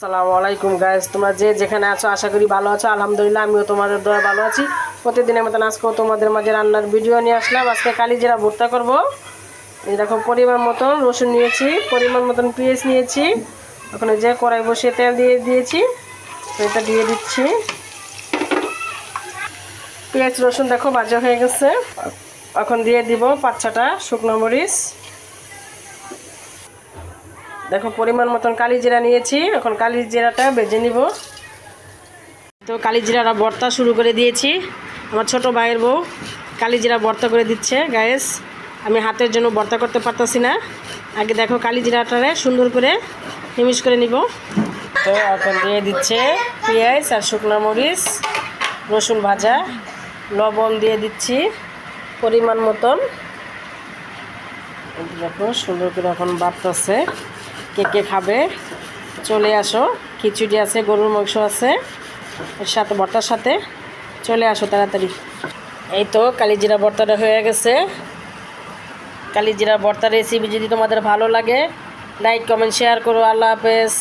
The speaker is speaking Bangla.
আসসালামু আলাইকুম গাইস, তোমরা যে যেখানে আছো আশা করি ভালো আছো। আলহামদুলিল্লাহ আমিও তোমাদের দয়া ভালো আছি। প্রতিদিনের মতন আজকেও তোমাদের মাঝে রান্নার ভিডিও নিয়ে আসলাম। আজকে কালিজিরা ভর্তা করব। এই দেখো পরিমাণ মতন রসুন নিয়েছি, পরিমাণ মতন পেঁয়াজ নিয়েছি। ওখানে যে কড়াই বসিয়ে তেল দিয়ে দিয়েছি, এটা দিয়ে দিচ্ছি। পেঁয়াজ রসুন দেখো ভাজা হয়ে গেছে। এখন দিয়ে দিব 5-6টা শুকনো মরিচ। দেখো পরিমাণ মতন কালিজিরা নিয়েছি, এখন কালিজিরাটা ভেজে নিব। তো কালিজিরা ভর্তা শুরু করে দিয়েছি। আমার ছোট ভাইয়ের বউ কালিজিরা ভর্তা করে দিচ্ছে গায়েস। আমি হাতের জন্য ভর্তা করতে পারতেছি না। আগে দেখো কালিজিরাটারে সুন্দর করে হিমিশ করে নিব। তো এখন দিয়ে দিচ্ছে পেঁয়াজ আর শুকনো মরিচ, রসুন ভাজা, লবণ দিয়ে দিচ্ছি পরিমাণ মতন। দেখো সুন্দর করে এখন বাড়তেছে। কে কে খাবে চলে আসো। খিচুড়ি আছে, গরুর মাংস আছে, এর সাথে ভর্তার সাথে চলে আসো তাড়াতাড়ি। এই তো কালিজিরা ভর্তাটা হয়ে গেছে। কালিজিরা ভর্তার রেসিপি যদি তোমাদের ভালো লাগে লাইক কমেন্ট শেয়ার করো। আল্লাহ হাফেজ।